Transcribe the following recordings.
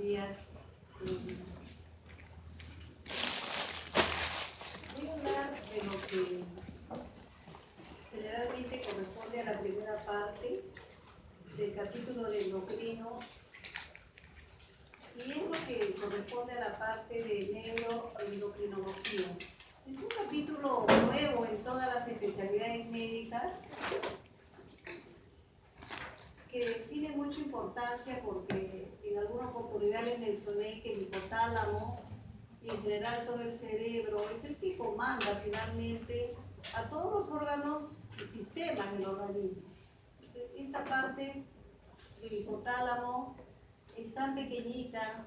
días. Voy a hablar de lo que generalmente corresponde a la primera parte del capítulo de endocrino y es lo que corresponde a la parte de neuroendocrinología. Es un capítulo nuevo en todas las especialidades médicas que tiene mucha importancia porque en alguna oportunidad les mencioné que el hipotálamo y en general todo el cerebro es el que comanda finalmente a todos los órganos y sistemas del organismo. Esta parte del hipotálamo es tan pequeñita,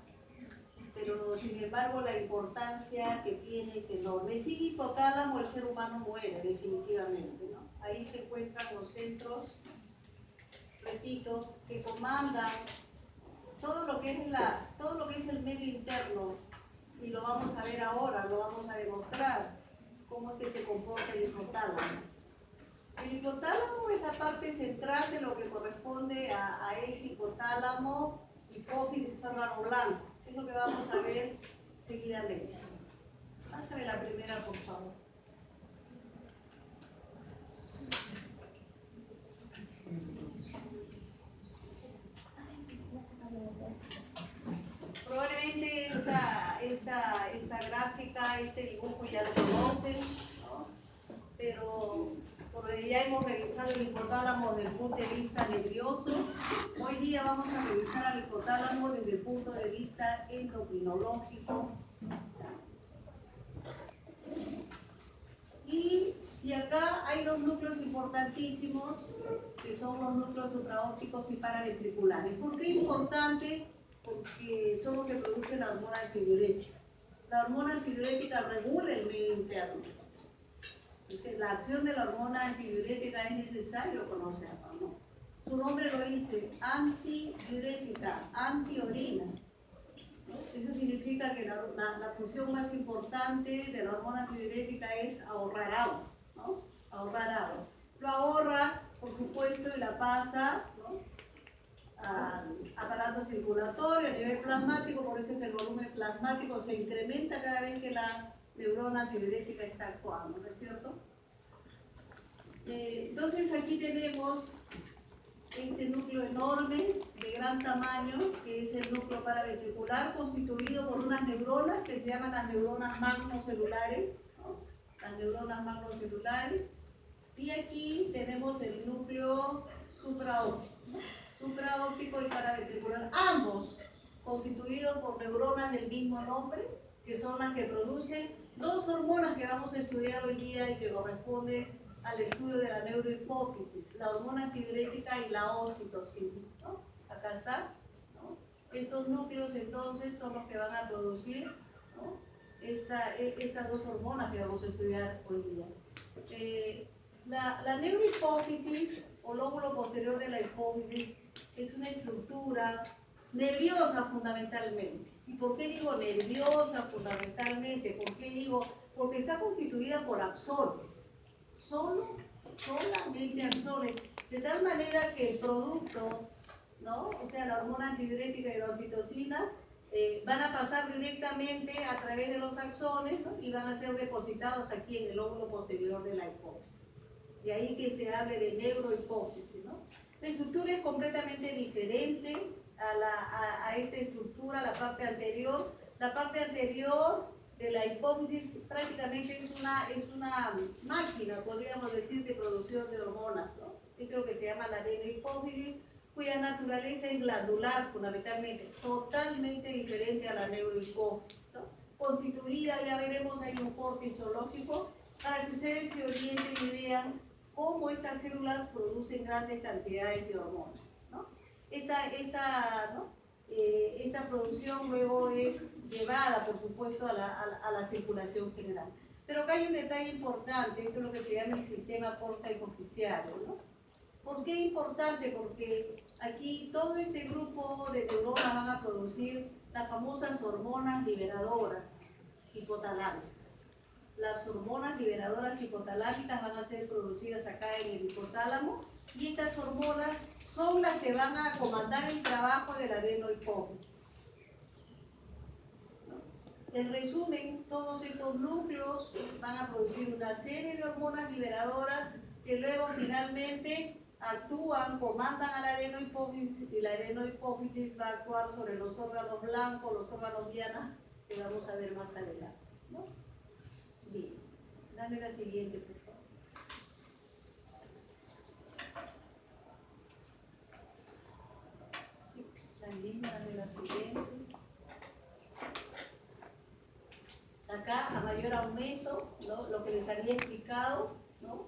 pero sin embargo la importancia que tiene es enorme. Sin hipotálamo el ser humano muere definitivamente, ¿no? Ahí se encuentran los centros, repito, que comandan todo lo que es el medio interno, y lo vamos a ver ahora, lo vamos a demostrar cómo es que se comporta el hipotálamo. El hipotálamo es la parte central de lo que corresponde a eje hipotálamo, hipófisis, órgano blanco. Es lo que vamos a ver seguidamente. Pásame la primera, por favor. Probablemente esta gráfica, este dibujo ya lo conocen, ¿no? Pero porque ya hemos revisado el hipotálamo desde el punto de vista nervioso, hoy día vamos a revisar al hipotálamo desde el punto de vista endocrinológico. Y acá hay dos núcleos importantísimos, que son los núcleos supraópticos y paraventriculares. ¿Por qué importante? Porque son los que producen la hormona antidiurética. La hormona antidiurética regula el medio interno. Entonces, la acción de la hormona antidiurética es necesario conocerla, ¿no? Su nombre lo dice, antidiurética, antiorina. Eso significa que la función más importante de la hormona antidiurética es ahorrar agua, ¿no? Ahorrar agua. Lo ahorra, por supuesto, y la pasa, ¿no?, al aparato circulatorio, a nivel plasmático. Por eso es que el volumen plasmático se incrementa cada vez que la neurona antidiurética está actuando, ¿no es cierto? Entonces aquí tenemos este núcleo enorme, de gran tamaño, que es el núcleo paraventricular, constituido por unas neuronas que se llaman las neuronas magnocelulares, ¿no? Las neuronas magnocelulares. Y aquí tenemos el núcleo supraóptico, ¿no? Supraóptico y paraventricular, ambos constituidos por neuronas del mismo nombre, que son las que producen dos hormonas que vamos a estudiar hoy día y que corresponden al estudio de la neurohipófisis, la hormona antidiurética y la oxitocina, ¿no? Acá está, ¿no? Estos núcleos entonces son los que van a producir, ¿no?, estas dos hormonas que vamos a estudiar hoy día. La neurohipófisis o lóbulo posterior de la hipófisis es una estructura nerviosa fundamentalmente. ¿Y por qué digo nerviosa fundamentalmente? ¿Por qué digo? Porque está constituida por axones. Solamente axones, de tal manera que el producto, ¿no?, o sea, la hormona antidiurética y la oxitocina, van a pasar directamente a través de los axones, ¿no?, y van a ser depositados aquí en el lóbulo posterior de la hipófisis. De ahí que se hable de neurohipófisis, ¿no? La estructura es completamente diferente a esta estructura, la parte anterior. La parte anterior de la hipófisis prácticamente es una máquina, podríamos decir, de producción de hormonas, ¿no? Esto es lo que se llama la neurohipófisis, cuya naturaleza es glandular fundamentalmente, totalmente diferente a la neurohipófisis, ¿no? Constituida, ya veremos, hay un corte histológico para que ustedes se orienten y vean cómo estas células producen grandes cantidades de hormonas, ¿no? Esta producción luego es llevada, por supuesto, a la circulación general. Pero acá hay un detalle importante, esto es lo que se llama el sistema porta hipoficiario, ¿no? ¿Por qué importante? Porque aquí todo este grupo de neuronas van a producir las famosas hormonas liberadoras hipotalámicas. Las hormonas liberadoras hipotalámicas van a ser producidas acá en el hipotálamo, y estas hormonas son las que van a comandar el trabajo de la adenohipófisis. En resumen, todos estos núcleos van a producir una serie de hormonas liberadoras que luego finalmente actúan, comandan a la adenohipófisis, y la adenohipófisis va a actuar sobre los órganos blancos, los órganos diana, que vamos a ver más adelante, ¿no? Bien, dame la siguiente, por favor. Sí, la misma, dame la siguiente. Acá, a mayor aumento, ¿no? Lo que les había explicado, ¿no?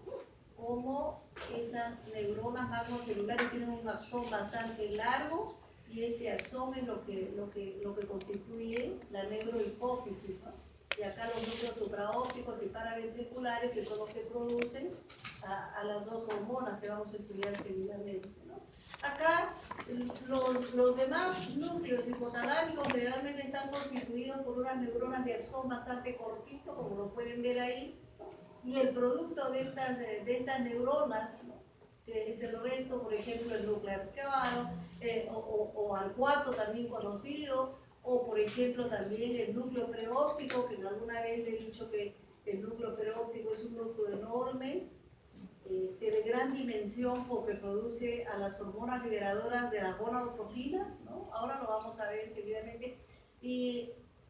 Cómo estas neuronas magnocelulares tienen un axón bastante largo, y este axón es lo que constituye la neurohipófisis, ¿no? Y acá los núcleos supraópticos y paraventriculares, que son los que producen a las dos hormonas que vamos a estudiar seguidamente, ¿no? Acá los demás núcleos hipotalámicos generalmente están constituidos por unas neuronas de axón bastante cortito, como lo pueden ver ahí, ¿no? Y el producto de estas neuronas, ¿no? Que es el resto, por ejemplo, el núcleo arqueado, o al4 también conocido, o por ejemplo también el núcleo preóptico, que alguna vez le he dicho que el núcleo preóptico es un núcleo enorme, de gran dimensión, porque produce a las hormonas liberadoras de las gonadotrofinas, ¿no? Ahora lo vamos a ver seguidamente. Y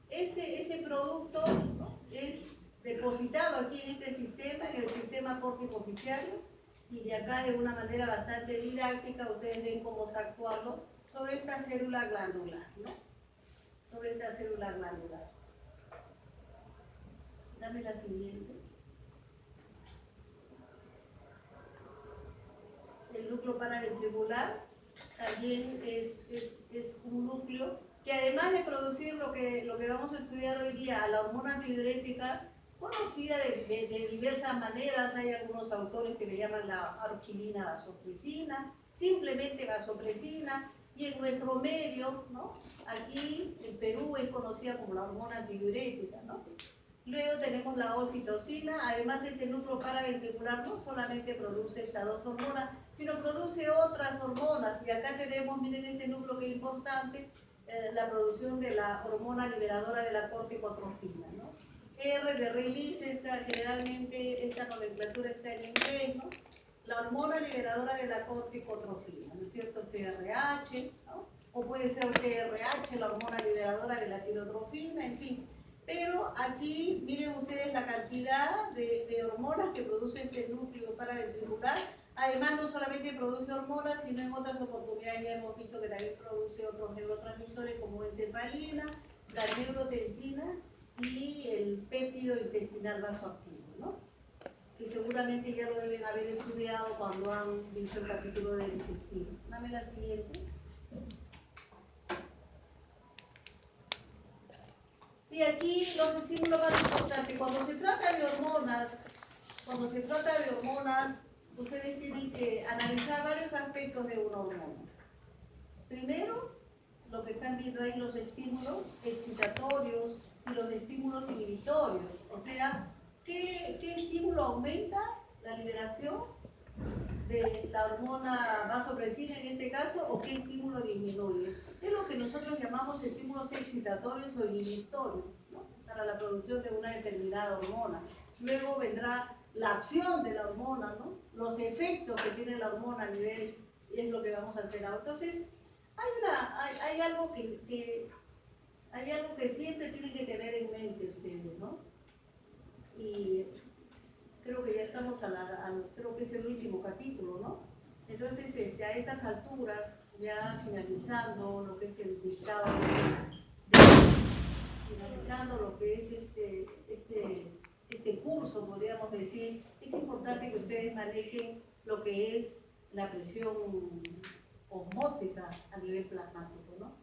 ese producto, ¿no? Es depositado aquí en este sistema, en el sistema córtico-oficiario, y de acá de una manera bastante didáctica ustedes ven cómo está actuando sobre esta célula glandular, ¿no? Sobre esta célula glandular. Dame la siguiente. El núcleo paraventricular también es un núcleo que, además de producir lo que vamos a estudiar hoy día, la hormona antidiurética, conocida de diversas maneras. Hay algunos autores que le llaman la arginina vasopresina, simplemente vasopresina, y en nuestro medio, ¿no? Aquí en Perú es conocida como la hormona antidiurética, ¿no? Luego tenemos la oxitocina. Además, este núcleo paraventricular no solamente produce estas dos hormonas, sino produce otras hormonas. Y acá tenemos, miren este núcleo que es importante, la producción de la hormona liberadora de la corticotrofina, ¿no? R de release, generalmente esta nomenclatura está en inglés, ¿no? La hormona liberadora de la corticotrofina, ¿no es cierto? CRH, ¿no? O puede ser TRH, la hormona liberadora de la tirotrofina, en fin. Pero aquí miren ustedes la cantidad de hormonas que produce este núcleo paraventricular. Además, no solamente produce hormonas, sino en otras oportunidades ya hemos visto que también produce otros neurotransmisores como encefalina, la neurotensina y el péptido intestinal vasoactivo, ¿no? Que seguramente ya lo deben haber estudiado cuando han visto el capítulo del intestino. Dame la siguiente. Y aquí los estímulos más importantes. Cuando se trata de hormonas, ustedes tienen que analizar varios aspectos de una hormona. Primero, lo que están viendo ahí, los estímulos excitatorios y los estímulos inhibitorios. O sea, ¿qué estímulo aumenta la liberación de la hormona vasopresina en este caso, o qué estímulo disminuye? Es lo que nosotros llamamos estímulos excitatorios o inhibitorios, ¿no? Para la producción de una determinada hormona. Luego vendrá la acción de la hormona, ¿no? Los efectos que tiene la hormona a nivel, es lo que vamos a hacer ahora. Entonces, hay algo que siempre tienen que tener en mente ustedes, ¿no? Y creo que ya estamos creo que es el último capítulo, ¿no? Entonces, a estas alturas, ya finalizando lo que es el dictado, finalizando lo que es este curso, podríamos decir, es importante que ustedes manejen lo que es la presión osmótica a nivel plasmático, ¿no?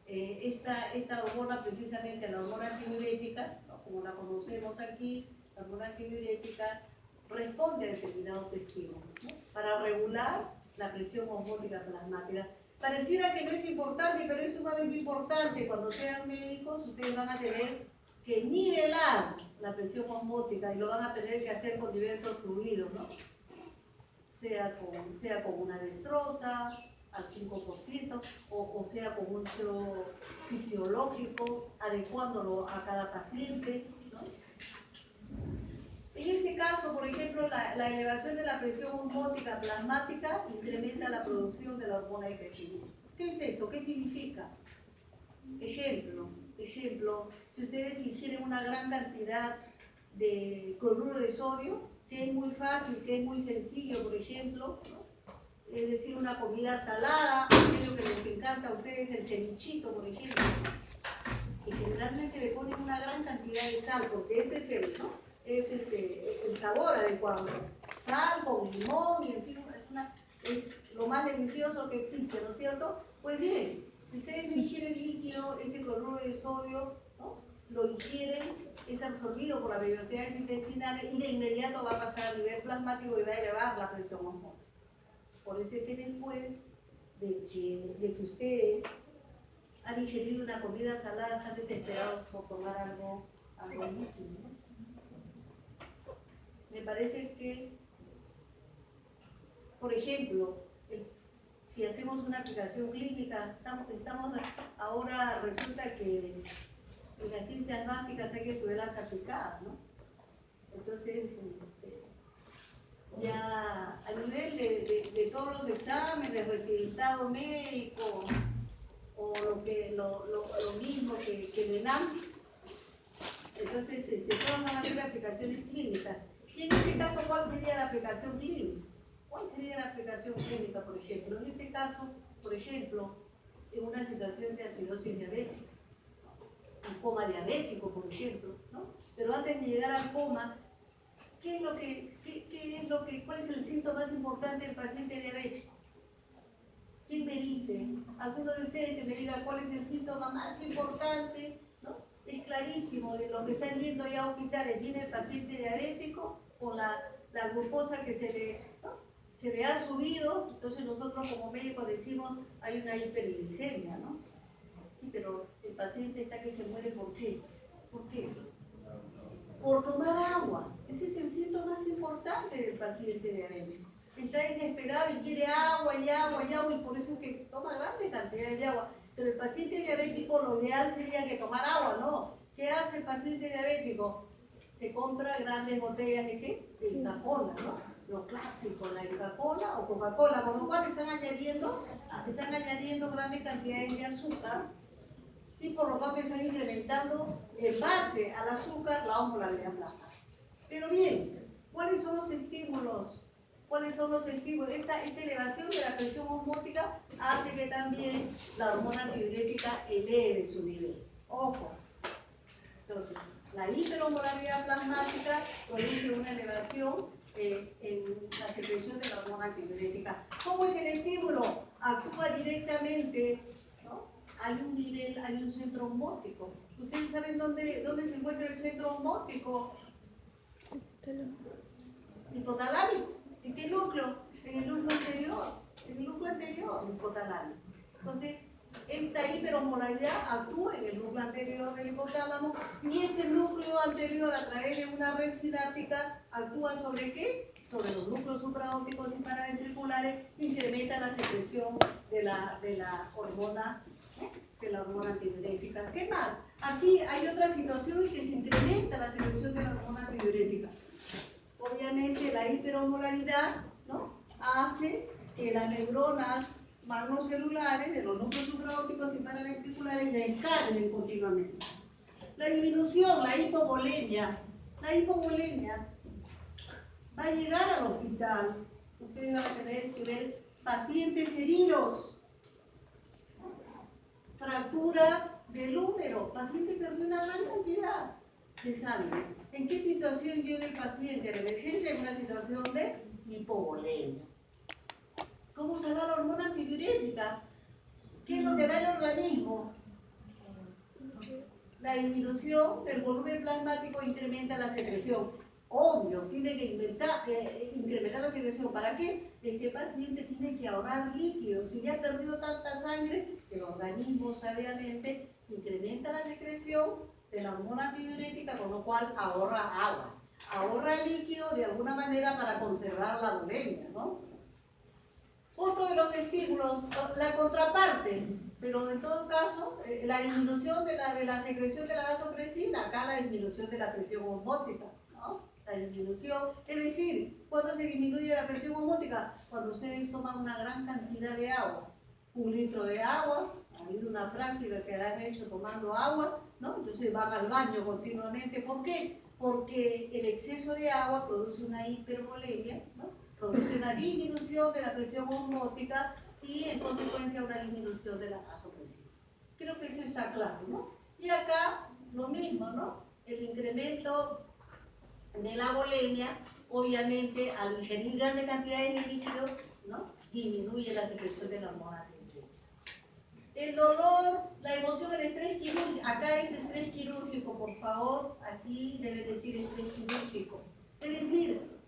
Esta hormona, precisamente la hormona antidiurética, ¿no? Como la conocemos aquí, la hormona antidiurética responde a determinados estímulos, ¿no? Para regular la presión osmótica plasmática. Pareciera que no es importante, pero es sumamente importante. Cuando sean médicos, ustedes van a tener que nivelar la presión osmótica, y lo van a tener que hacer con diversos fluidos, ¿no? Sea con una destroza, al 5%, o sea, con un uso fisiológico, adecuándolo a cada paciente, ¿no? En este caso, por ejemplo, la elevación de la presión osmótica plasmática incrementa la producción de la hormona de crecimiento. ¿Qué es esto? ¿Qué significa? Ejemplo, si ustedes ingieren una gran cantidad de cloruro de sodio, que es muy fácil, que es muy sencillo, por ejemplo, ¿no? Es decir, una comida salada, aquello que les encanta a ustedes, el cevichito, por ejemplo, y generalmente le ponen una gran cantidad de sal, porque ese es el sabor adecuado. Sal con limón, y en fin, es lo más delicioso que existe, ¿no es cierto? Pues bien, si ustedes no ingieren líquido, ese cloruro de sodio, ¿no?, lo ingieren, es absorbido por las vellosidades intestinales y de inmediato va a pasar a nivel plasmático y va a elevar la presión osmótica. Por eso es que después de que ustedes han ingerido una comida salada, están desesperados por tomar algo líquido, ¿no? Me parece que, por ejemplo, si hacemos una aplicación clínica, ahora resulta que en las ciencias básicas hay que estudiarlas aplicadas, ¿no? Entonces, ya a nivel de todos los exámenes, resultado médico, o lo mismo que el ENAM, entonces todas van a ser aplicaciones clínicas. Y en este caso, ¿cuál sería la aplicación clínica? ¿Cuál sería la aplicación clínica, por ejemplo? En este caso, por ejemplo, en una situación de acidosis diabética, un coma diabético, por ejemplo, ¿no? Pero antes de llegar al coma, ¿cuál es el síntoma más importante del paciente diabético? ¿Quién me dice? ¿Alguno de ustedes que me diga cuál es el síntoma más importante? ¿No? Es clarísimo, de lo que están yendo ya a hospitales, viene el paciente diabético con la glucosa que se le ha subido, entonces nosotros como médicos decimos hay una hiperglicemia, ¿no? Sí, pero el paciente está que se muere, ¿por qué? ¿Por qué? Por tomar agua. Ese es el síntoma más importante del paciente diabético. Está desesperado y quiere agua y agua y agua, y por eso es que toma grandes cantidades de agua. Pero el paciente diabético, lo ideal sería que tomar agua, ¿no? ¿Qué hace el paciente diabético? Se compra grandes botellas de ¿qué? De Coca-Cola, ¿no? Lo clásico, la Coca-Cola o Coca-Cola, con lo cual están añadiendo grandes cantidades de azúcar, y por lo tanto están incrementando en base al azúcar la osmolaridad plasmática. Pero bien, ¿cuáles son los estímulos? Esta elevación de la presión osmótica hace que también la hormona antidiurética eleve su nivel. Ojo. Entonces, la hiperosmolaridad plasmática produce una elevación en la secreción de la hormona antidiurética. ¿Cómo es el estímulo? Actúa directamente, ¿no? Hay un centro osmótico. ¿Ustedes saben dónde se encuentra el centro osmótico? Hipotalámico. ¿En qué núcleo? En el núcleo anterior, hipotalámico. Entonces, esta hiperosmolaridad actúa en el núcleo anterior del hipotálamo, y este núcleo anterior, a través de una red sináptica, actúa ¿sobre qué? Sobre los núcleos supraópticos y paraventriculares, incrementa la secreción de la hormona antidiurética. ¿Qué más? Aquí hay otra situación en que se incrementa la secreción de la hormona antidiurética. Obviamente la hiperosmolaridad, ¿no?, hace que las neuronas magnocelulares de los núcleos supraópticos y paraventriculares descarguen continuamente. La disminución, la hipovolemia va a llegar al hospital. Ustedes van a tener que ver pacientes heridos, fractura del úmero, paciente perdió una gran cantidad de sangre. ¿En qué situación llega el paciente a la emergencia? En una situación de hipovolemia. ¿Cómo está la hormona antidiurética? ¿Qué es lo que da el organismo? La disminución del volumen plasmático incrementa la secreción. Obvio, tiene que incrementar la secreción. ¿Para qué? Este paciente tiene que ahorrar líquidos. Si ya ha perdido tanta sangre, el organismo sabiamente incrementa la secreción de la hormona antidiurética, con lo cual ahorra agua. Ahorra líquido de alguna manera para conservar la volemia, ¿no? Otro de los estímulos, la contraparte, pero en todo caso, la disminución de la secreción de la vasopresina, acá la disminución de la presión osmótica, ¿no? La disminución, es decir, ¿cuándo se disminuye la presión osmótica? Cuando ustedes toman una gran cantidad de agua, 1 litro de agua, ha habido una práctica que la han hecho tomando agua, ¿no? Entonces van al baño continuamente, ¿por qué? Porque el exceso de agua produce una hipervolemia, ¿no? Produce una disminución de la presión osmótica y en consecuencia una disminución de la vasopresina. Creo que esto está claro, ¿no? Y acá lo mismo, ¿no? El incremento de la volemia, obviamente al ingerir grandes cantidades de líquido, ¿no? Disminuye la secreción de la hormona tiroides. El dolor, la emoción, el estrés quirúrgico, acá es estrés quirúrgico, por favor, aquí debe decir estrés quirúrgico. Es decir,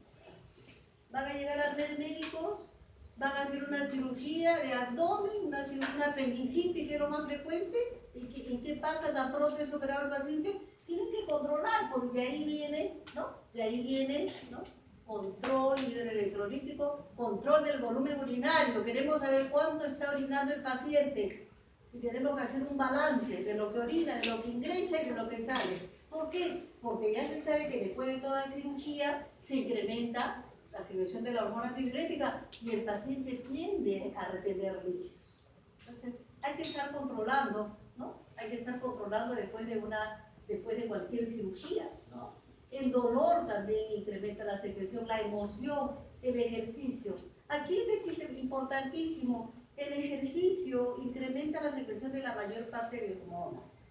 van a llegar a ser médicos, van a hacer una cirugía de abdomen, una apendicitis, que es lo más frecuente, ¿en qué pasa tan pronto es operado el paciente? Tienen que controlar, porque de ahí viene, ¿no? De ahí viene, ¿no? Control hidroelectrolítico, control del volumen urinario. Queremos saber cuánto está orinando el paciente. Y tenemos que hacer un balance de lo que orina, de lo que ingresa y de lo que sale. ¿Por qué? Porque ya se sabe que después de toda cirugía se incrementa la secreción de la hormona tiroides y el paciente tiende a retener líquidos. Entonces, hay que estar controlando, ¿no? Hay que estar controlando después de cualquier cirugía, ¿no? El dolor también incrementa la secreción, la emoción, el ejercicio. Aquí es importantísimo, el ejercicio incrementa la secreción de la mayor parte de hormonas.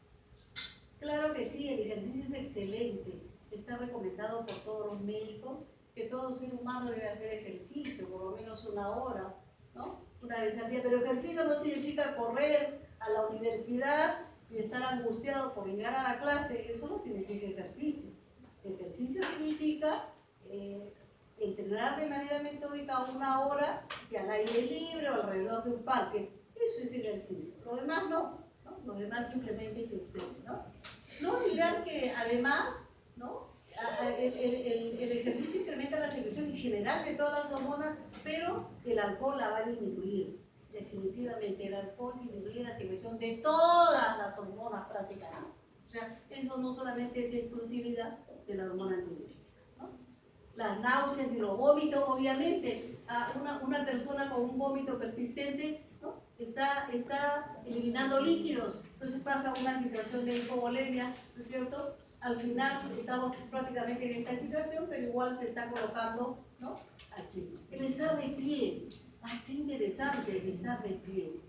Claro que sí, el ejercicio es excelente, está recomendado por todos los médicos, que todo ser humano debe hacer ejercicio, por lo menos 1 hora, ¿no? Una vez al día. Pero ejercicio no significa correr a la universidad y estar angustiado por llegar a la clase, eso no significa ejercicio. Ejercicio significa entrenar de manera metódica 1 hora y al aire libre o alrededor de un parque. Eso es ejercicio. Lo demás no, ¿no? Lo demás simplemente es extremo, ¿no? No olvidar que además, ¿no? El ejercicio incrementa la secreción en general de todas las hormonas, pero el alcohol la va a disminuir. Definitivamente el alcohol disminuye la secreción de todas las hormonas prácticamente. O sea, eso no solamente es exclusividad de la hormona tiroides, ¿no? Las náuseas y los vómitos, obviamente, una persona con un vómito persistente, ¿no? está eliminando líquidos, entonces pasa una situación de hipovolemia, ¿no es cierto? Al final estamos prácticamente en esta situación, pero igual se está colocando, ¿no? Aquí. El estar de pie. ¡Ay, qué interesante el estar de pie!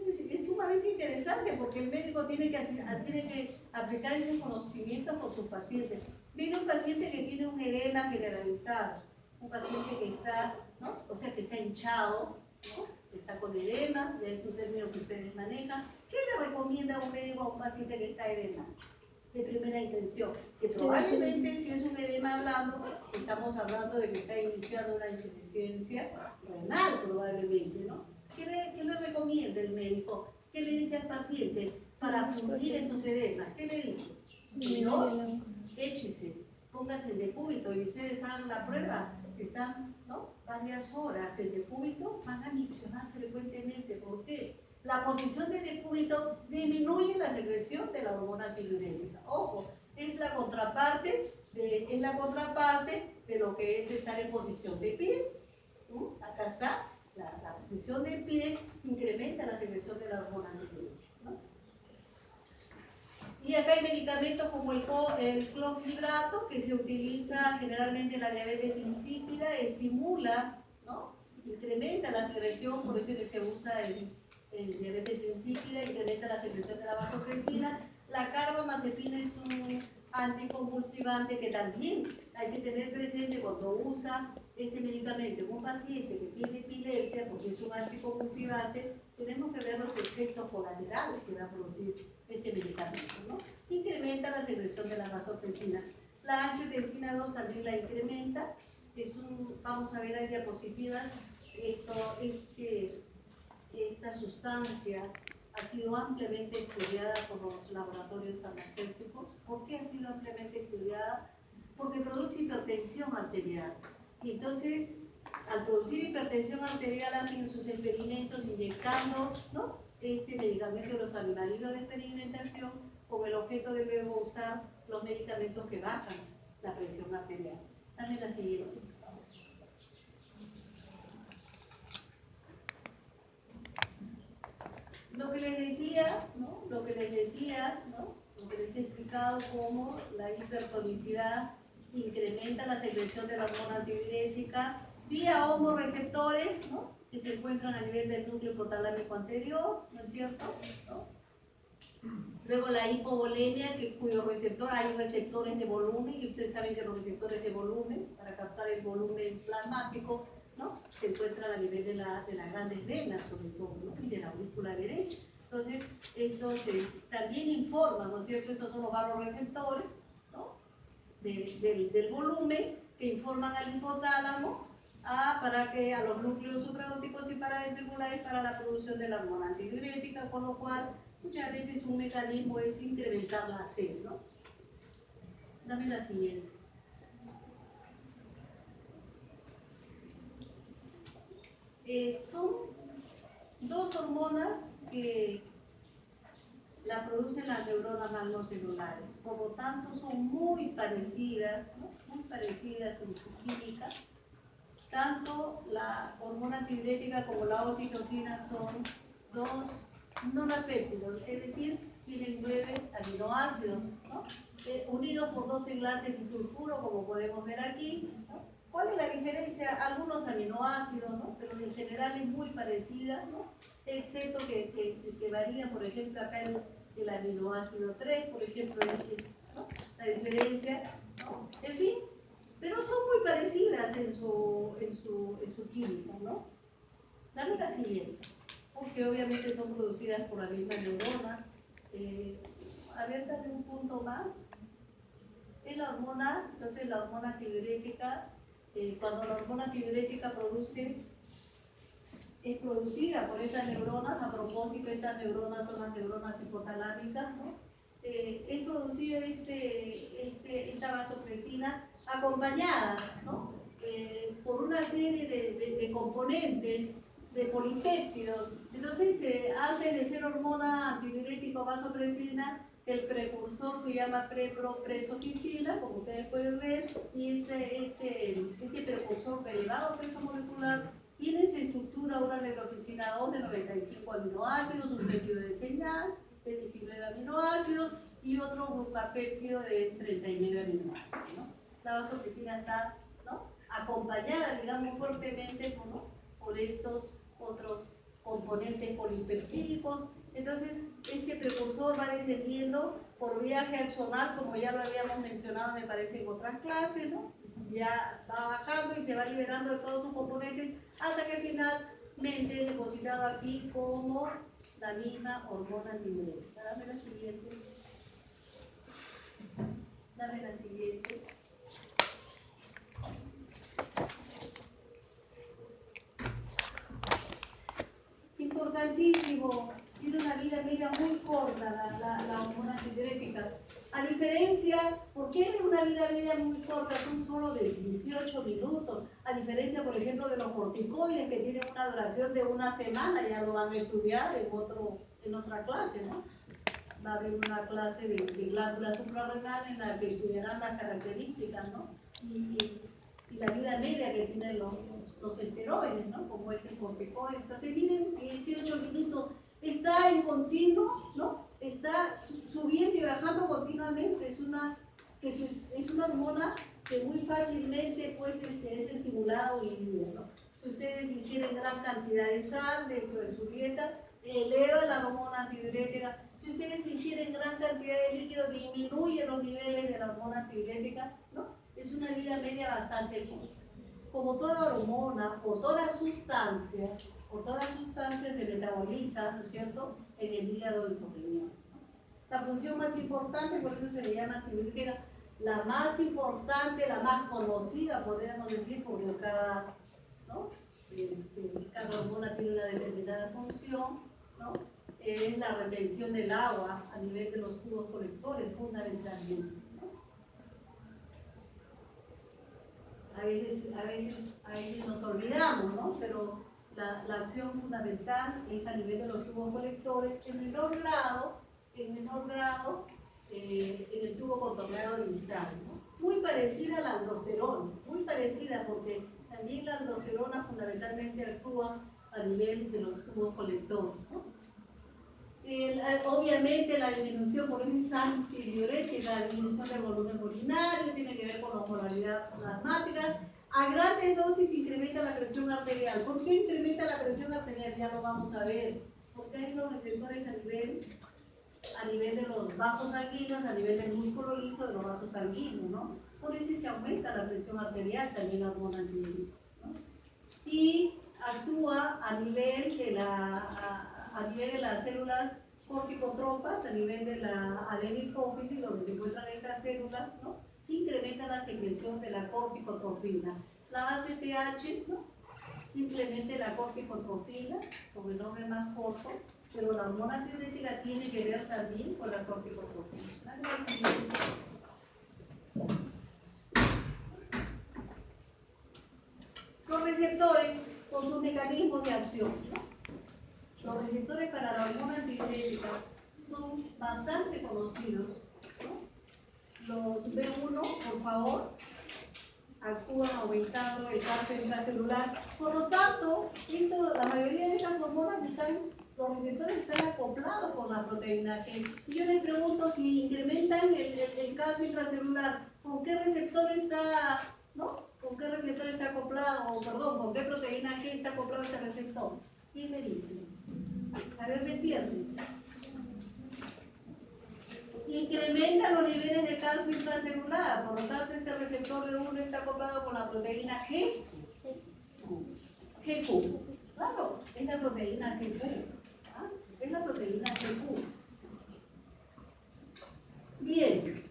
Es sumamente interesante porque el médico tiene que aplicar esos conocimientos con sus pacientes. Viene un paciente que tiene un edema generalizado, un paciente que está, ¿no? O sea, que está hinchado, ¿no? Está con edema, ya es un término que ustedes manejan. ¿Qué le recomienda un médico a un paciente que está edema? De primera intención, que probablemente si es un edema blando, estamos hablando de que está iniciando una insuficiencia renal probablemente, ¿no? ¿Qué le recomienda el médico? ¿Qué le dice al paciente para fundir esos edemas? ¿Qué le dice? Señor, échese, póngase en decúbito y ustedes hagan la prueba. Si están, ¿no? Varias horas en decúbito, van a miccionar frecuentemente. ¿Por qué? La posición de decúbito disminuye la secreción de la hormona tiroidética. Ojo, es la contraparte de lo que es estar en posición de pie. Acá está, la posición de pie incrementa la secreción de la hormona tiroidética, ¿no? Y acá hay medicamentos como el cloflibrato, que se utiliza generalmente en la diabetes insípida, estimula, ¿no? Incrementa la secreción, por eso es que se usa en diabetes insípida, incrementa la secreción de la vasopresina. La carbamazepina es un anticonvulsivante que también hay que tener presente cuando usa este medicamento en un paciente que tiene epilepsia, porque es un anticonvulsivante. Tenemos que ver los efectos colaterales que va a producir este medicamento, ¿no? Incrementa la secreción de la vasopresina. La angiotensina 2 también la incrementa. Vamos a ver en diapositivas, esta sustancia ha sido ampliamente estudiada por los laboratorios farmacéuticos. ¿Por qué ha sido ampliamente estudiada? Porque produce hipertensión arterial. Y entonces, al producir hipertensión arterial hacen sus experimentos inyectando, ¿no?, este medicamento de los animalitos de experimentación con el objeto de luego usar los medicamentos que bajan la presión arterial. Dame la siguiente. Lo que les decía, ¿no?, lo que les he explicado, cómo la hipertonicidad incrementa la secreción de la hormona antidiurética vía homorreceptores, ¿no?, que se encuentran a nivel del núcleo hipotalámico anterior, ¿no es cierto?, ¿no? Luego la hipovolemia, cuyos receptores, hay receptores de volumen, y ustedes saben que los receptores de volumen, para captar el volumen plasmático, ¿no?, se encuentran a nivel de las grandes venas, sobre todo, ¿no?, y de la aurícula derecha. Entonces, estos también informan, ¿no es cierto?, estos son los vasoreceptores, ¿no?, del volumen, que informan al hipotálamo para que a los núcleos supraópticos y paraventriculares para la producción de la hormona antidiurética, con lo cual muchas veces un mecanismo es incrementar la sed, ¿no? Dame la siguiente. Son dos hormonas que la producen las neuronas magnocelulares, por lo tanto son muy parecidas, ¿no?, muy parecidas en su química. Tanto la hormona antidiurética como la oxitocina son dos nonapéptidos, es decir, tienen 9 aminoácidos, ¿no?, unidos por 2 enlaces disulfuro, como podemos ver aquí, ¿no? ¿Cuál es la diferencia? Algunos aminoácidos, ¿no?, pero en general es muy parecida, ¿no?, excepto que varía, por ejemplo, acá el aminoácido 3, por ejemplo, ¿no?, la diferencia, ¿no?, en fin, pero son muy parecidas en su química, ¿no? Dame la siguiente, porque obviamente son producidas por la misma neurona. A ver, dame un punto más. Es la hormona, entonces la hormona antidiurética, cuando la hormona antidiurética es producida por estas neuronas, a propósito, estas neuronas son las neuronas hipotalámicas, ¿no? Es producida esta vasopresina acompañada, ¿no?, por una serie de componentes, de polipéptidos. Entonces, antes de ser hormona antidiurética o vasopresina, el precursor se llama presoficina, como ustedes pueden ver, y este precursor de elevado peso molecular tiene en su estructura una neurofisina 2 de 95 aminoácidos, un péptido de señal de 19 aminoácidos y otro grupapéptido de 39 aminoácidos, ¿no? La vasopresina está, ¿no?, acompañada, digamos, fuertemente, ¿no?, por estos otros componentes polipeptídicos. Entonces, este precursor va descendiendo por viaje axonal, como ya lo habíamos mencionado, me parece, en otras clases, ¿no? Ya va bajando y se va liberando de todos sus componentes hasta que finalmente es depositado aquí como la misma hormona antidiurética. Dame la siguiente. Dame la siguiente. Importantísimo, tiene una vida media muy corta la hormona antidiurética. A diferencia, ¿por qué una vida media muy corta? Son solo de 18 minutos. A diferencia, por ejemplo, de los corticoides, que tienen una duración de una semana, ya lo van a estudiar en otra clase, ¿no? Va a haber una clase de glándula suprarrenal en la que estudiarán las características, ¿no?, y la vida media que tienen los esteroides, ¿no?, como es el corticoide. Entonces, miren, 18 minutos, está en continuo, ¿no?, está subiendo y bajando continuamente. Es una hormona que muy fácilmente, pues, es estimulada o inhibida, ¿no? Si ustedes ingieren gran cantidad de sal dentro de su dieta, eleva la hormona antidiurética. Si ustedes ingieren gran cantidad de líquido, disminuye los niveles de la hormona antidiurética, ¿no? Es una vida media bastante corta. Como toda hormona o toda sustancia se metaboliza, ¿no es cierto?, en el hígado y por el riñón. La función más importante, por eso se le llama antidiurética, la más importante, la más conocida, podríamos decir, porque cada hormona tiene una determinada función, ¿no?, es la retención del agua a nivel de los tubos colectores, fundamentalmente, ¿no? a veces nos olvidamos, ¿no? Pero la acción fundamental es a nivel de los tubos colectores, en menor grado en el tubo contorneado distal, ¿no? Muy parecida a la aldosterona, muy parecida porque también la aldosterona fundamentalmente actúa a nivel de los tubos colectores, ¿no? Obviamente la disminución, por eso es antidiurética, la disminución del volumen urinario, tiene que ver con la osmolaridad plasmática. A grandes dosis incrementa la presión arterial. ¿Por qué incrementa la presión arterial? Ya lo vamos a ver. Porque hay los receptores a nivel de los vasos sanguíneos, a nivel del músculo liso de los vasos sanguíneos, ¿no? Por eso es que aumenta la presión arterial también la hormona antidiurética, ¿no? Y actúa a nivel de las células corticotropas, a nivel de la adenopófisis, donde se encuentran estas células, ¿no? Incrementa la secreción de la corticotrofina. La ACTH, ¿no? Simplemente la corticotrofina, con el nombre más corto, pero la hormona antidiurética tiene que ver también con la corticotrofina. Los receptores con sus mecanismos de acción, ¿no? Los receptores para la hormona antidiurética son bastante conocidos, ¿no? Los B1, por favor, actúan aumentando el calcio intracelular. Por lo tanto, la mayoría de estas hormonas los receptores están acoplados con la proteína G. Y yo les pregunto si incrementan el calcio intracelular, ¿con qué receptor está, no? ¿Con qué receptor está acoplado? O perdón, ¿con qué proteína G está acoplado este receptor? ¿Quién me dice? A ver, ¿me entienden? Incrementa los niveles de calcio intracelular, por lo tanto este receptor B1 está acoplado con la proteína G. GQ. Claro, es la proteína GQ. ¿Ah? Es la proteína GQ. Bien.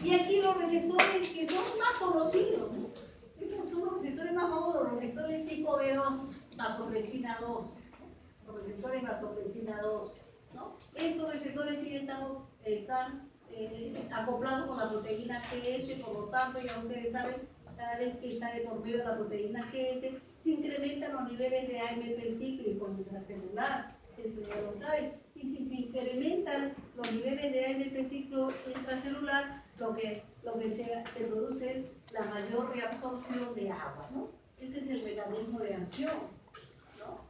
Y aquí los receptores que son más conocidos, ¿no? Estos son los receptores más famosos, los receptores tipo B2, vasopresina 2. Los receptores vasopresina 2, ¿no? Estos receptores sí están acoplados con la proteína GS, por lo tanto, ya ustedes saben, cada vez que está de por medio de la proteína GS, se incrementan los niveles de AMP cíclico intracelular, eso ya lo saben. Y si se incrementan los niveles de AMP ciclo intracelular, lo que se produce es la mayor reabsorción de agua, ¿no? Ese es el mecanismo de acción, ¿no?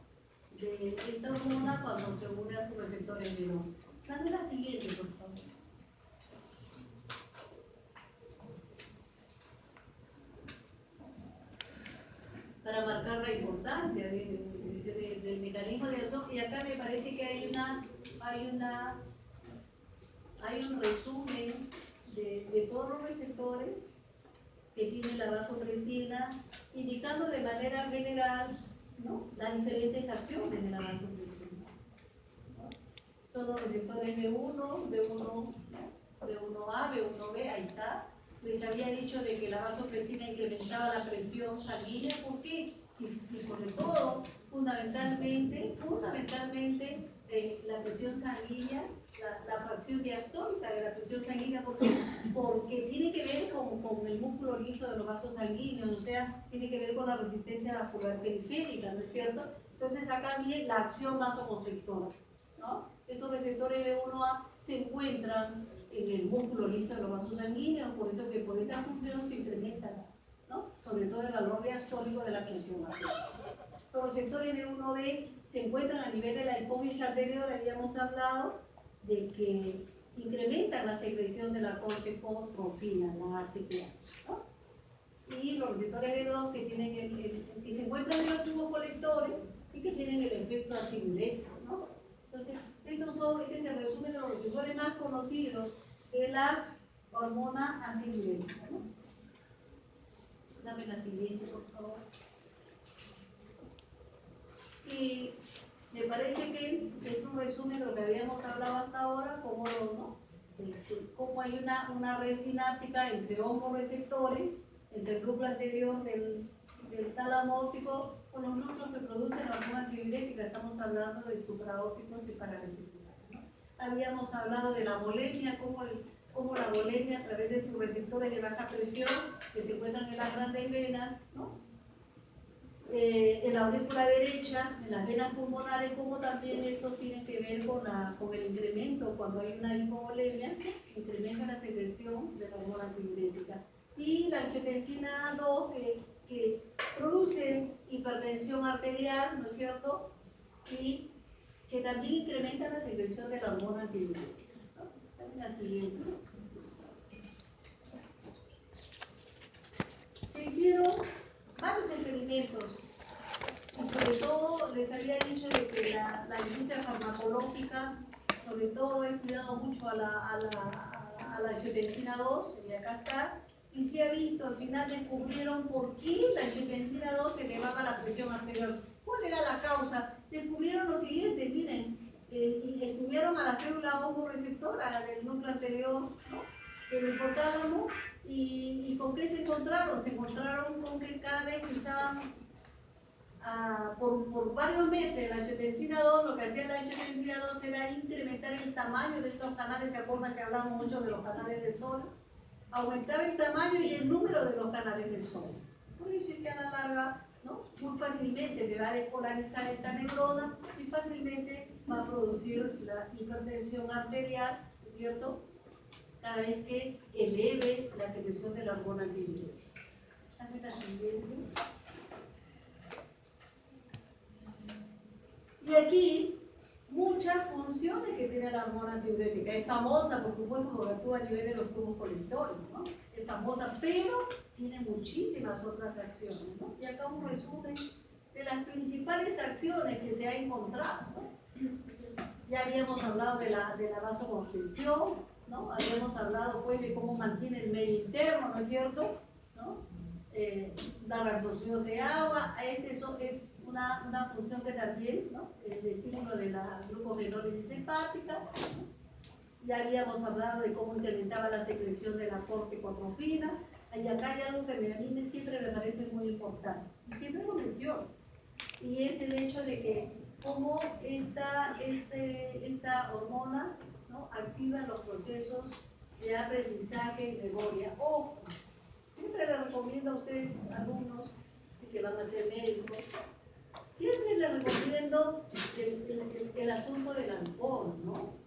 De esta hormona cuando se une a sus receptores B2. Dame la siguiente, por favor. Para marcar la importancia del mecanismo de acción, y acá me parece que hay un resumen de todos los receptores que tiene la vasopresina, indicando de manera general, ¿no?, las diferentes acciones de la vasopresina, ¿no? Son los receptores B1, B1A, B1B, ahí está. Les había dicho de que la vasopresina incrementaba la presión sanguínea. ¿Por qué? Y sobre todo, fundamentalmente la presión sanguínea, la fracción diastólica de la presión sanguínea, porque tiene que ver con el músculo liso de los vasos sanguíneos, o sea, tiene que ver con la resistencia vascular periférica, ¿no es cierto? Entonces acá miren la acción vasoconstrictora, ¿no? Estos receptores B1A se encuentran en el músculo liso de los vasos sanguíneos, por eso que por esa función se incrementa, ¿no?, sobre todo el valor diastólico de la presión arterial. Los receptores B1B se encuentran a nivel de la hipófisis anterior, habíamos hablado de que incrementan la secreción de la corticotrofina, la ACTH, ¿no? Y los receptores B2 que se encuentran en los tubos colectores y que tienen el efecto antidiurético, ¿no? Entonces, este es el resumen de los receptores más conocidos de la hormona antidiurética, ¿no? Dame la siguiente, por favor. Y me parece que es un resumen de lo que habíamos hablado hasta ahora, cómo hay una red sináptica entre ambos receptores, entre el núcleo anterior del tálamo óptico con los núcleos que producen la hormona antidiurética. Estamos hablando de supraópticos y paraventriculares, ¿no? Habíamos hablado de la bulimia, cómo la bulimia a través de sus receptores de baja presión que se encuentran en las grandes venas, ¿no? En la aurícula derecha, en las venas pulmonares, como también esto tiene que ver con el incremento, cuando hay una hipovolemia, incrementa la secreción de la hormona antidiurética. Y la angiotensina 2, que produce hipertensión arterial, ¿no es cierto? Y que también incrementa la secreción de la hormona antidiurética, ¿no? La siguiente. Se hicieron varios experimentos y sobre todo les había dicho de que la industria farmacológica sobre todo ha estudiado mucho a la angiotensina 2 y acá está, y se ha visto, al final descubrieron por qué la angiotensina 2 elevaba la presión arterial. ¿Cuál era la causa? Descubrieron lo siguiente, miren, y estudiaron a la célula homorreceptora del núcleo anterior, ¿no?, del hipotálamo. ¿Y con qué se encontraron? Se encontraron con que cada vez que usaban por varios meses la angiotensina 2, lo que hacía la angiotensina 2 era incrementar el tamaño de estos canales. ¿Se acuerdan que hablamos mucho de los canales de sodio? Aumentaba el tamaño y el número de los canales de sodio. Por eso es que a la larga, ¿no?, muy fácilmente se va a despolarizar esta neurona y fácilmente va a producir la hipertensión arterial, ¿no es cierto?, cada vez que eleve la secreción de la hormona antidiurética. Dame la siguiente. Y aquí, muchas funciones que tiene la hormona antidiurética. Es famosa, por supuesto, porque actúa a nivel de los tubos colectores, ¿no? Es famosa, pero tiene muchísimas otras acciones, ¿no? Y acá un resumen de las principales acciones que se ha encontrado, ¿no? Ya habíamos hablado de la vasoconstricción, ¿no? Habíamos hablado pues de cómo mantiene el medio interno, ¿no es cierto?, ¿no? La reabsorción de agua, eso es una función que también, ¿no?, el estímulo de la glucogenólisis hepática, ¿no? Ya habíamos hablado de cómo incrementaba la secreción de la corticotrofina, y acá hay algo que a mí siempre me parece muy importante, y siempre lo menciono, y es el hecho de que cómo esta hormona, ¿no?, activa los procesos de aprendizaje y memoria. Ojo, siempre les recomiendo a ustedes, alumnos que van a ser médicos, siempre les recomiendo el asunto del alcohol, ¿no?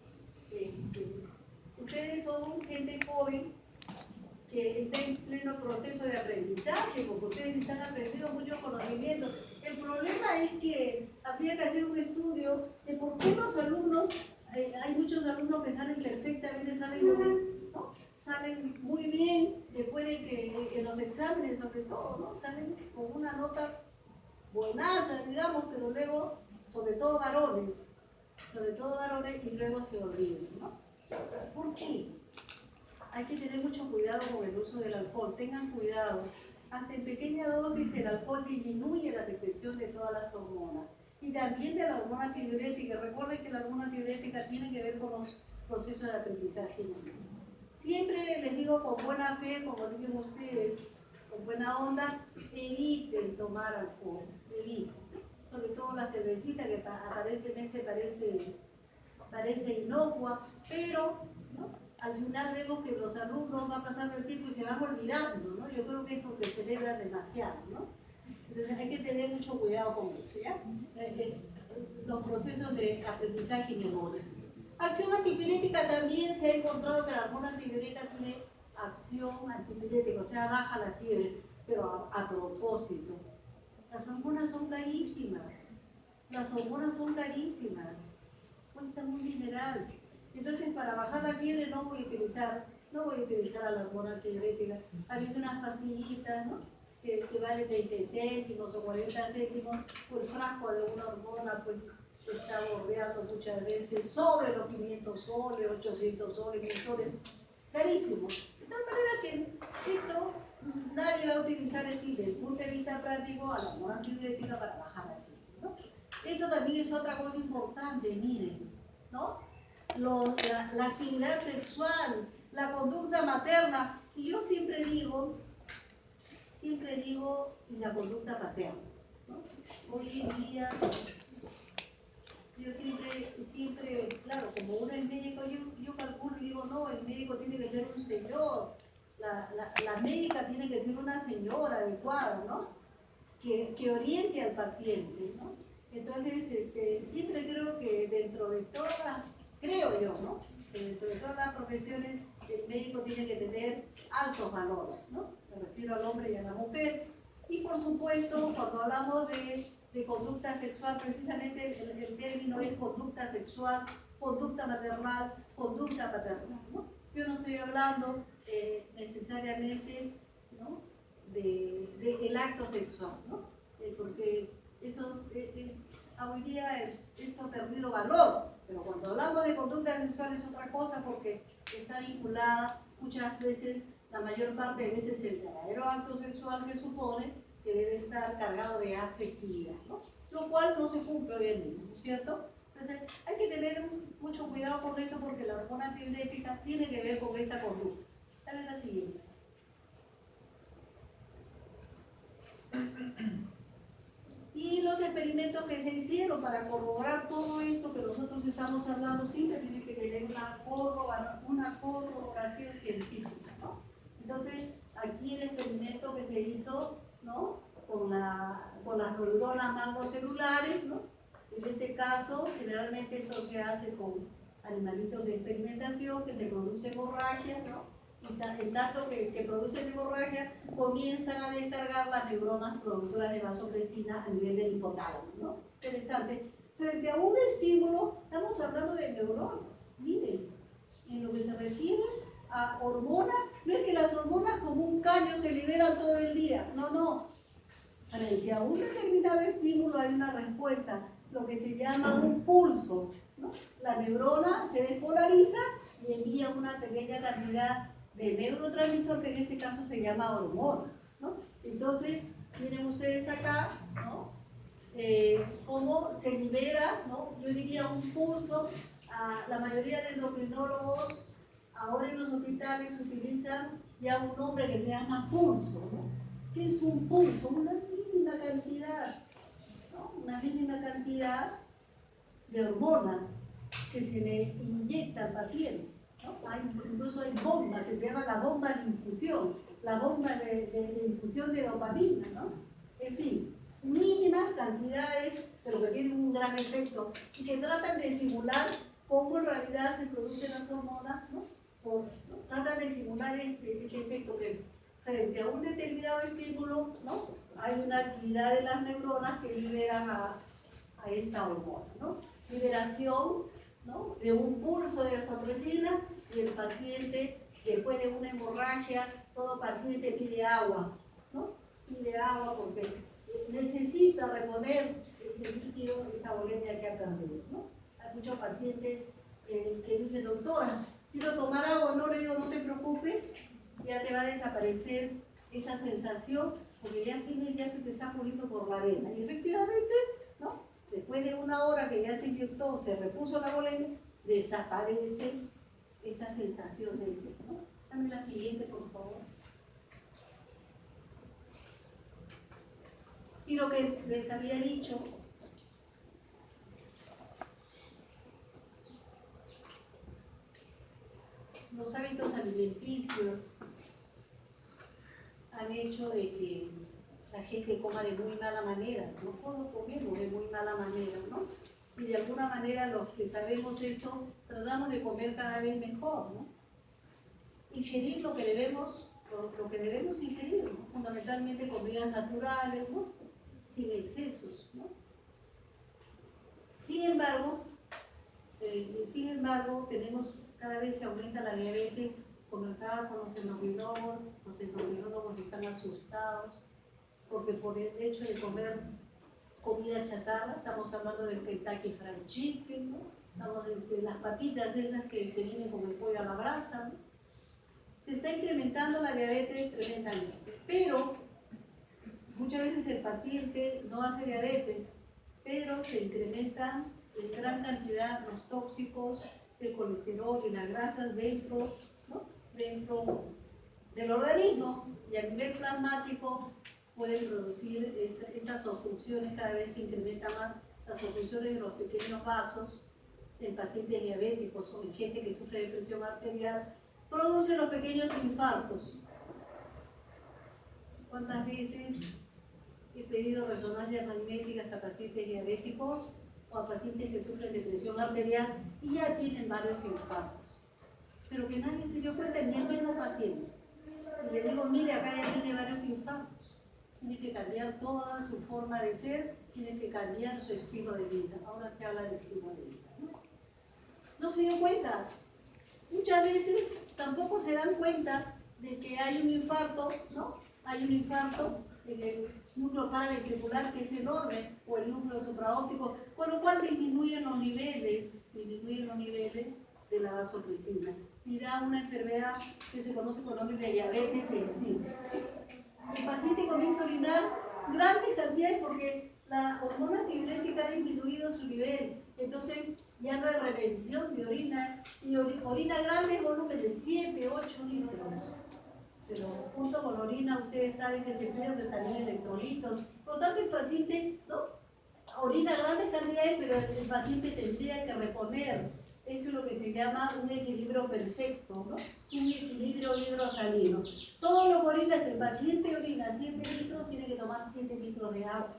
Ustedes son gente joven que está en pleno proceso de aprendizaje, porque ustedes están aprendiendo muchos conocimientos. El problema es que habría que hacer un estudio de por qué los alumnos, hay muchos alumnos que salen perfectamente, ¿no?, salen muy bien después de que en los exámenes, sobre todo, ¿no?, salen con una nota buenaza, digamos, pero luego, sobre todo varones, y luego se olvidan, ¿no? ¿Por qué? Hay que tener mucho cuidado con el uso del alcohol. Tengan cuidado. Hasta en pequeña dosis el alcohol disminuye la secreción de todas las hormonas. Y también de la hormona antidiurética. Recuerden que la hormona antidiurética tiene que ver con los procesos de aprendizaje. Siempre les digo con buena fe, como dicen ustedes, con buena onda, eviten tomar alcohol. Eviten. Sobre todo la cervecita, que aparentemente parece inocua, pero, ¿no?, al final vemos que los alumnos van pasando el tiempo y se van olvidando, ¿no? Yo creo que es porque celebran demasiado, ¿no? Entonces hay que tener mucho cuidado con eso, ¿ya? Los procesos de aprendizaje y memoria. Acción antipirética, también se ha encontrado que la hormona antipirética tiene acción antipirética, o sea, baja la fiebre, pero a propósito. Las hormonas son carísimas. Cuestan un dineral. Entonces, para bajar la fiebre no voy a utilizar a la hormona antidiurética. Hay unas pastillitas, ¿no?, que valen 20 céntimos o 40 céntimos. El frasco de una hormona pues está bordeando muchas veces sobre los 500 soles, 800 soles, 1000 soles. Carísimo. De tal manera que esto nadie va a utilizar así desde el punto de vista práctico a la hormona antidiurética para bajar la fiebre, ¿no? Esto también es otra cosa importante, miren, ¿no? La actividad sexual, la conducta materna, y yo siempre digo, y la conducta paterna, ¿no? Hoy en día yo siempre, claro, como uno es médico, yo calculo y digo, no, el médico tiene que ser un señor, la médica tiene que ser una señora adecuada, ¿no? Que oriente al paciente, ¿no? Entonces, siempre creo que dentro de todas, creo yo, ¿no? Que dentro de todas las profesiones, el médico tiene que tener altos valores, ¿no? Me refiero al hombre y a la mujer. Y por supuesto, cuando hablamos de conducta sexual, precisamente el término es conducta sexual, conducta maternal, conducta paternal, ¿no? Yo no estoy hablando necesariamente, ¿no? del acto sexual, ¿no? Porque eso, hoy día esto ha perdido valor, pero cuando hablamos de conducta sexual es otra cosa porque está vinculada muchas veces, la mayor parte de veces, el verdadero acto sexual se supone que debe estar cargado de afectividad, ¿no? Lo cual no se cumple hoy en día, ¿no es cierto? Entonces, hay que tener mucho cuidado con esto porque la hormona antidiurética tiene que ver con esta conducta. Dale la siguiente. Y los experimentos que se hicieron para corroborar todo esto que nosotros estamos hablando siempre tiene que tener una corroboración científica, ¿no? Entonces, aquí el experimento que se hizo, ¿no? con las neuronas macrocelulares, ¿no? En este caso, generalmente esto se hace con animalitos de experimentación que se produce hemorragia, ¿no? Y en tanto que producen hemorragia, comienzan a descargar las neuronas productoras de vasopresina a nivel del hipotálamo, ¿no? Interesante. Frente a un estímulo, estamos hablando de neuronas. Miren, en lo que se refiere a hormonas, no es que las hormonas como un caño se liberan todo el día, no, no. Frente a un determinado estímulo hay una respuesta, lo que se llama un pulso, ¿no? La neurona se despolariza y envía una pequeña cantidad de neurotransmisor que en este caso se llama hormona, ¿no? Entonces, miren ustedes acá, ¿no? Cómo se libera, ¿no? Yo diría un pulso. La mayoría de endocrinólogos ahora en los hospitales utilizan ya un nombre que se llama pulso, ¿no? ¿Qué es un pulso? Una mínima cantidad, ¿no? Una mínima cantidad de hormona que se le inyecta al paciente, ¿no? Incluso hay bombas que se llaman la bomba de infusión, la bomba de infusión de dopamina, ¿no? En fin, mínimas cantidades, pero que tienen un gran efecto y que tratan de simular cómo en realidad se producen las hormonas, ¿no? Tratan de simular este efecto que frente a un determinado estímulo, ¿no? Hay una actividad de las neuronas que liberan a esta hormona, ¿no? Liberación, ¿no? De un pulso de vasopresina y el paciente, después de una hemorragia, todo paciente pide agua, ¿no? Pide agua porque necesita reponer ese líquido, esa volemia que ha perdido, ¿no? Hay muchos pacientes que dicen, doctora, quiero tomar agua, no le digo, no te preocupes, ya te va a desaparecer esa sensación porque ya se te está poniendo por la vena. Y efectivamente, ¿no? Después de una hora que ya se inyectó, se repuso la volemia, desaparece esta sensación de sed, ¿no? Dame la siguiente, por favor. Y lo que les había dicho, los hábitos alimenticios han hecho de que la gente coma de muy mala manera. No todos comemos de muy mala manera, ¿no? Y de alguna manera los que sabemos esto, tratamos de comer cada vez mejor, ¿no? Ingerir lo que debemos ingerir, ¿no? Fundamentalmente comidas naturales, ¿no? Sin excesos, ¿no? Sin embargo, cada vez se aumenta la diabetes. Conversaba con los endocrinólogos están asustados porque por el hecho de comer comida chatarra, estamos hablando del Kentucky Fried Chicken, ¿no? Estamos las papitas esas que vienen con el pollo a la brasa, ¿no? Se está incrementando la diabetes tremendamente, pero muchas veces el paciente no hace diabetes, pero se incrementan en gran cantidad los tóxicos, el colesterol y las grasas dentro, ¿no? Dentro del organismo, y a nivel plasmático pueden producir estas obstrucciones, cada vez se incrementa más las oclusiones de los pequeños vasos en pacientes diabéticos o en gente que sufre de presión arterial, produce los pequeños infartos. ¿Cuántas veces he pedido resonancias magnéticas a pacientes diabéticos o a pacientes que sufren de presión arterial y ya tienen varios infartos? Pero que nadie se dio cuenta, ni el mismo paciente. Y le digo, mire, acá ya tiene varios infartos. Tiene que cambiar toda su forma de ser, tiene que cambiar su estilo de vida. Ahora se habla de estilo de vida, ¿no? No se dio cuenta. Muchas veces tampoco se dan cuenta de que hay un infarto, ¿no? Hay un infarto en el núcleo paraventricular que es enorme, o el núcleo supraóptico, con lo cual disminuyen los niveles de la vasopresina y da una enfermedad que se conoce con nombre de diabetes sensible. El paciente comienza a orinar grandes cantidades porque la hormona antidiurética ha disminuido su nivel, entonces ya no hay retención de orina y orina grandes volumen de 7, 8 litros. Pero junto con la orina ustedes saben que se pierde también electrolitos. Por lo tanto, el paciente, ¿no?, orina grandes cantidades, pero el paciente tendría que reponer. Eso es lo que se llama un equilibrio perfecto, ¿no? Un equilibrio hidrosalino. Todo lo que orina, si el paciente orina 7 litros, tiene que tomar 7 litros de agua,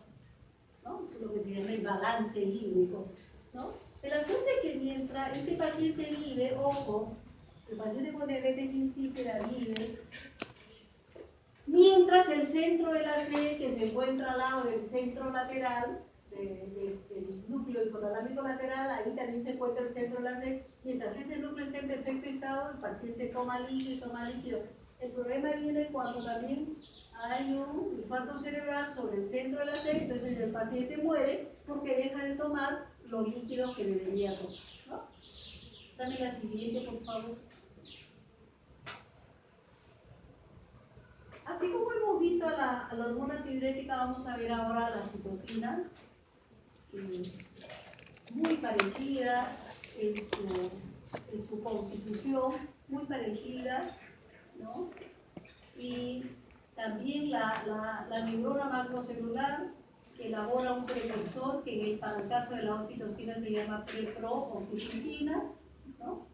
¿no? Eso es lo que se llama el balance hídrico, ¿no? El asunto es que mientras este paciente vive, ojo, el paciente con diabetes insípida vive, mientras el centro de la C, que se encuentra al lado del centro lateral, del núcleo hipotalámico lateral, ahí también se encuentra el centro de la C, mientras este núcleo está en perfecto estado, el paciente toma líquido. El problema viene cuando también hay un infarto cerebral sobre el centro de la C, entonces el paciente muere porque deja de tomar los líquidos que debería tomar, ¿no? Dame la siguiente, por favor. Así como hemos visto a la hormona antidiurética, vamos a ver ahora la citocina, muy parecida en su constitución, muy parecida, ¿no? Y también la neurona macrocelular, que elabora un precursor que para el caso de la oxitocina se llama preprooxitocina, ¿no?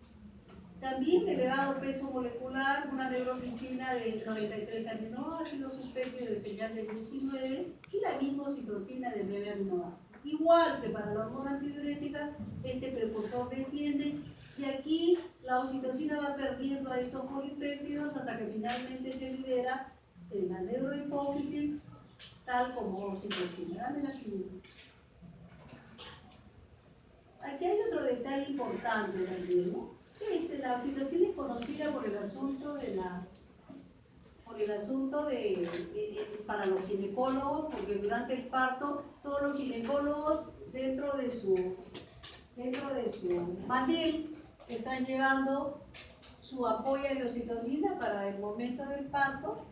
También de elevado peso molecular, una neuroficina de 93 aminoácidos, un péptido de señal de 19 y la misma oxitocina de 9 aminoácidos. Igual que para la hormona antidiurética, este precursor desciende y aquí la oxitocina va perdiendo a estos polipéptidos hasta que finalmente se libera en la neurohipófisis tal como oxitocina. Dame la siguiente. Aquí hay otro detalle importante también, ¿no? La oxitocina es conocida por el asunto para los ginecólogos, porque durante el parto todos los ginecólogos dentro de su mandil están llevando su ampolla de oxitocina para el momento del parto,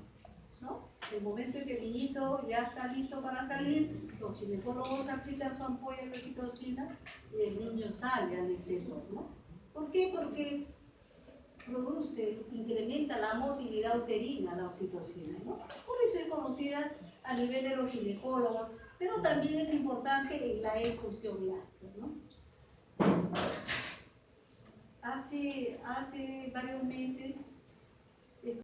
¿no? El momento en que el niñito ya está listo para salir, los ginecólogos aplican su ampolla de oxitocina y el niño sale al exterior, ¿no? ¿Por qué? Porque incrementa la motilidad uterina, la oxitocina, ¿no? Por eso es conocida a nivel de los ginecólogos, pero también es importante en la efusión láctea, ¿no? Hace varios meses